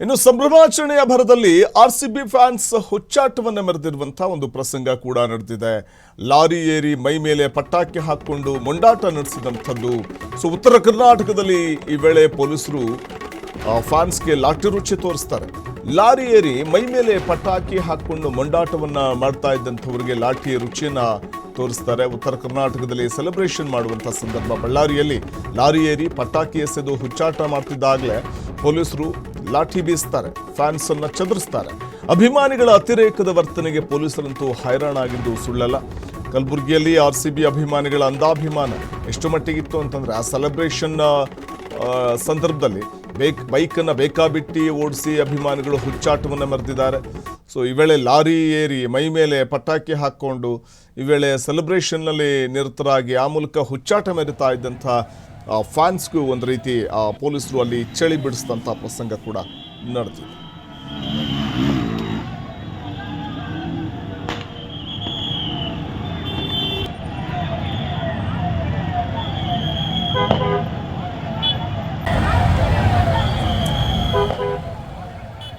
ಇನ್ನು ಸಂಭ್ರಮಾಚರಣೆಯ ಭರದಲ್ಲಿ RCB fans ಹುಚ್ಚಾಟವನ್ನು ಮೆರೆದಿರುವಂತಹ ಒಂದು ಪ್ರಸಂಗ ಕೂಡ ನಡೆದಿದೆ. ಲಾರಿ ಏರಿ ಮೈ ಮೇಲೆ ಪಟಾಕಿ ಹಾಕಿಕೊಂಡು ಮೊಂಡಾಟ ನಡೆಸಿದಂಥದ್ದು. ಸೊ ಉತ್ತರ ಕರ್ನಾಟಕದಲ್ಲಿ ಈ ವೇಳೆ ಪೊಲೀಸರು ಫ್ಯಾನ್ಸ್ಗೆ ಲಾಠಿ ರುಚಿ ತೋರಿಸ್ತಾರೆ. ಲಾರಿ ಏರಿ ಮೈ ಮೇಲೆ ಪಟಾಕಿ ಹಾಕಿಕೊಂಡು ಮೊಂಡಾಟವನ್ನ ಮಾಡ್ತಾ ಇದ್ದಂಥವರಿಗೆ ಲಾಠಿ ರುಚಿಯನ್ನ ತೋರಿಸ್ತಾರೆ. ಉತ್ತರ ಕರ್ನಾಟಕದಲ್ಲಿ ಸೆಲೆಬ್ರೇಷನ್ ಮಾಡುವಂತಹ ಸಂದರ್ಭ. ಬಳ್ಳಾರಿಯಲ್ಲಿ ಲಾರಿ ಏರಿ ಪಟಾಕಿ ಎಸೆದು ಹುಚ್ಚಾಟ ಮಾಡ್ತಿದ್ದಾಗಲೇ ಪೊಲೀಸರು ಲಾಠಿ ಬೀಸ್ತಾರೆ, ಫ್ಯಾನ್ಸ್ ಅನ್ನ ಚದುರಿಸ್ತಾರೆ. ಅಭಿಮಾನಿಗಳ ಅತಿರೇಕದ ವರ್ತನೆಗೆ ಪೊಲೀಸರಂತೂ ಹೈರಾಣಾಗಿದ್ದು ಸುಳ್ಳಲ್ಲ. ಕಲಬುರಗಿಯಲ್ಲಿ ಆರ್ಸಿಬಿ ಅಭಿಮಾನಿಗಳ ಅಂದಾಭಿಮಾನ ಎಷ್ಟು ಮಟ್ಟಿಗಿತ್ತು ಅಂತಂದ್ರೆ ಆ ಸೆಲೆಬ್ರೇಷನ್ ಸಂದರ್ಭದಲ್ಲಿ ಬೈಕನ್ನು ಬೇಕಾಬಿಟ್ಟಿ ಓಡಿಸಿ ಅಭಿಮಾನಿಗಳು ಹುಚ್ಚಾಟವನ್ನು ಮೆರೆದಿದ್ದಾರೆ. ಸೊ ಈ ವೇಳೆ ಲಾರಿ ಏರಿ ಮೈ ಮೇಲೆ ಪಟಾಕಿ ಹಾಕ್ಕೊಂಡು ಈ ವೇಳೆ ಸೆಲೆಬ್ರೇಷನ್ನಲ್ಲಿ ನಿರತರಾಗಿ ಆ ಮೂಲಕ ಹುಚ್ಚಾಟ ಮೆರಿತಾ ಇದ್ದಂಥ ಫ್ಯಾನ್ಸ್ಗೂ ಒಂದು ರೀತಿ ಪೊಲೀಸರು ಅಲ್ಲಿ ಚಳಿ ಬಿಡಿಸಿದಂಥ ಪ್ರಸಂಗ ಕೂಡ ನಡೆದಿದೆ.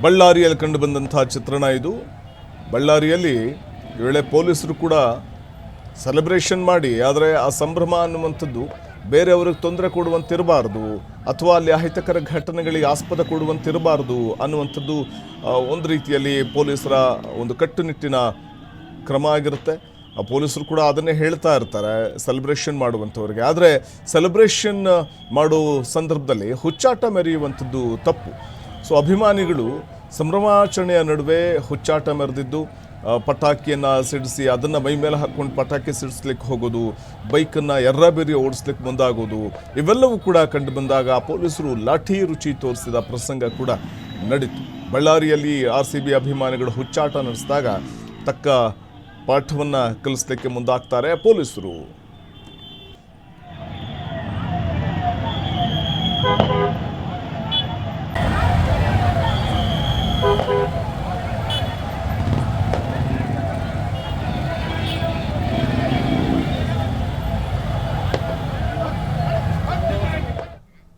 ಬಳ್ಳಾರಿಯಲ್ಲಿ ಕಂಡು ಬಂದಂತಹ ಚಿತ್ರಣ ಇದು. ಬಳ್ಳಾರಿಯಲ್ಲಿ ಈ ವೇಳೆ ಪೊಲೀಸರು ಕೂಡ ಸೆಲೆಬ್ರೇಷನ್ ಮಾಡಿ, ಆದರೆ ಆ ಸಂಭ್ರಮ ಅನ್ನುವಂಥದ್ದು ಬೇರೆಯವ್ರಿಗೆ ತೊಂದರೆ ಕೊಡುವಂತಿರಬಾರ್ದು ಅಥವಾ ಅಲ್ಲಿ ಅಹಿತಕರ ಘಟನೆಗಳಿಗೆ ಆಸ್ಪದ ಕೊಡುವಂತಿರಬಾರ್ದು ಅನ್ನುವಂಥದ್ದು ಒಂದು ರೀತಿಯಲ್ಲಿ ಪೊಲೀಸರ ಒಂದು ಕಟ್ಟುನಿಟ್ಟಿನ ಕ್ರಮ ಆಗಿರುತ್ತೆ. ಪೊಲೀಸರು ಕೂಡ ಅದನ್ನೇ ಹೇಳ್ತಾ ಇರ್ತಾರೆ ಸೆಲೆಬ್ರೇಷನ್ ಮಾಡುವಂಥವ್ರಿಗೆ. ಆದರೆ ಸೆಲೆಬ್ರೇಷನ್ ಮಾಡೋ ಸಂದರ್ಭದಲ್ಲಿ ಹುಚ್ಚಾಟ ಮೆರೆಯುವಂಥದ್ದು ತಪ್ಪು. ಸೊ ಅಭಿಮಾನಿಗಳು ಸಂಭ್ರಮಾಚರಣೆಯ ನಡುವೆ ಹುಚ್ಚಾಟ ಮೆರೆದಿದ್ದು, ಪಟಾಕಿಯನ್ನು ಸಿಡಿಸಿ ಅದನ್ನು ಮೈ ಮೇಲೆ ಹಾಕ್ಕೊಂಡು ಪಟಾಕಿ ಸಿಡಿಸ್ಲಿಕ್ಕೆ ಹೋಗೋದು, ಬೈಕನ್ನು ಎರ್ರಬೇರಿ ಓಡಿಸ್ಲಿಕ್ಕೆ ಮುಂದಾಗೋದು, ಇವೆಲ್ಲವೂ ಕೂಡ ಕಂಡು ಬಂದಾಗ ಪೊಲೀಸರು ಲಾಠಿ ರುಚಿ ತೋರಿಸಿದ ಪ್ರಸಂಗ ಕೂಡ ನಡೀತು. ಬಳ್ಳಾರಿಯಲ್ಲಿ ಆರ್ಸಿಬಿ ಅಭಿಮಾನಿಗಳು ಹುಚ್ಚಾಟ ನಡೆಸಿದಾಗ ತಕ್ಕ ಪಾಠವನ್ನು ಕಲಿಸ್ಲಿಕ್ಕೆ ಮುಂದಾಗ್ತಾರೆ ಪೊಲೀಸರು.